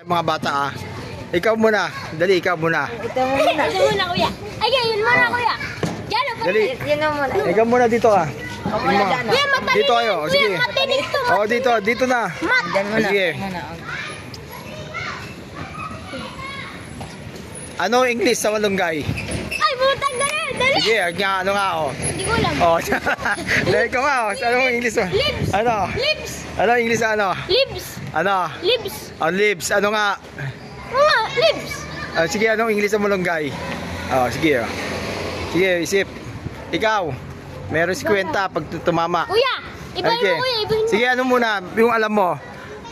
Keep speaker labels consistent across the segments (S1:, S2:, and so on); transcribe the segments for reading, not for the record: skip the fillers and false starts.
S1: Mga bata Ikaw muna. Dali, ikaw muna.
S2: Ito muna.
S3: Ito muna, kuya. Ay, yun muna, kuya. Diyan,
S1: Dali.
S2: Yun na muna.
S1: Ikaw muna dito
S2: Muna dyan.
S3: Kuya, matalim.
S1: Dito kayo. O, sige.
S3: Kuya, matinig to.
S1: Dito na.
S2: Dyan muna.
S1: Sige. Ano ang English sa malunggay?
S3: Ay, butang ganun. Dali.
S1: Sige, ano nga
S3: Hindi ko alam.
S1: Dali ka nga Ano ang English mo?
S3: Lips.
S1: Ano?
S3: Lips.
S1: Ano ang English ano?
S3: Lips.
S1: Ano?
S3: Lips.
S1: Lips. Ano nga?
S3: Mga lips.
S1: Sige, anong English sa malunggay? Sige. Sige, isip. Ikaw. Meron si kwenta pag tumama.
S3: Kuya, ibahin
S1: Okay.
S3: mo, kuya. Ibahin mo.
S1: Sige, ano muna? Yung alam mo.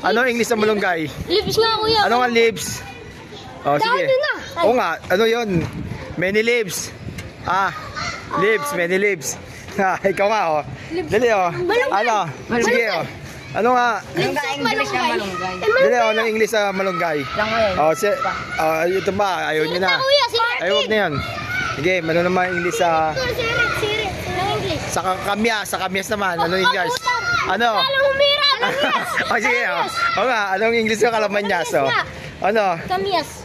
S1: Ano ang English sa malunggay?
S3: Lips nga, kuya.
S1: Ano nga lips? Sige.
S3: Dahon na.
S1: Oo nga, ano yun? Many lips. Lips, many lips. Ikaw nga Dali
S3: Malunggay.
S1: Ano? Sige Ano nga?
S2: Anong ka English na malunggay?
S1: Dali anong English sa malunggay?
S2: Lang ngayon.
S1: Ito ba? Ayaw nyo na.
S3: Kuya, sirit.
S1: Ay, huwag na yan. Sige, ano naman English sa...
S3: Sirit. Ng English.
S1: Sa kamyas naman. Ano English? Ano?
S3: Alam humira.
S1: Sige nga, anong English sa kalamanyas? Ano?
S3: Kamyas.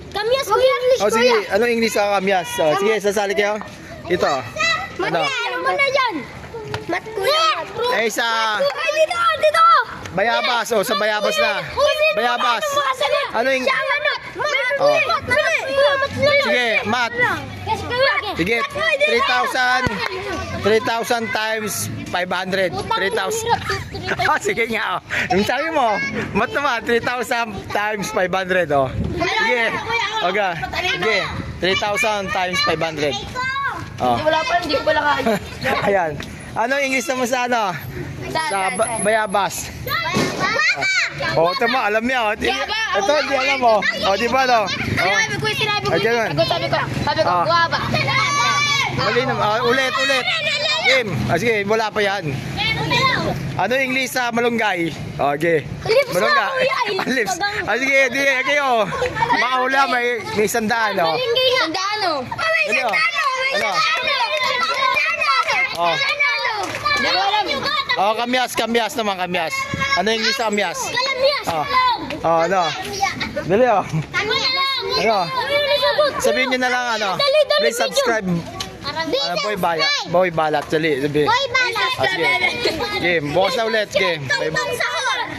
S3: Kamyas, kuya. English,
S1: Sige, anong English sa kamyas? Sige, sasali kayo. Ito. Ano?
S3: Ano mo na yan? Mat, kuya.
S1: Sa
S3: Ay, dito.
S1: bayabas. Sa bayabas na. Bayabas. Ano yung... Sige, mat. Sige, 3,000 times 500. 3,000. Sige nga. Yung sabi mo, mat naman, 3,000 times 500. Sige. Okay. Sige, 3,000 times 500.
S2: Wala pa, hindi ko pala kaya.
S1: Ayan. Ano yung English naman sa ano? Sa bayabas. Tama, alam niya. Ito, hindi alam mo. Di ba, no?
S2: Sabi ko, sinabi ko.
S1: Ganun.
S2: Sabi ko, guwaba.
S1: Mali naman. Ulit. Game. Sige, wala pa yan. Ano yung English sa malunggay? Okay.
S3: Lips
S1: Malunggay.
S3: na, kuya.
S1: Lips. Sige, di kayo. Makahula, may 100, no?
S3: Sandano.
S1: Ano? Ano?
S3: Hindi ko alam.
S1: Kamyas naman, kamyas. Ano yung English sa kamyas?
S3: Kalamyas.
S1: Ano? Dali, Ano?
S3: Ano?
S1: Sabihin nyo na lang,
S3: Dali,
S1: please subscribe. Boy Balat. Dali.
S3: Boy, balas.
S1: Sige. Game. Bukas na ulit. Game. Bye-bye.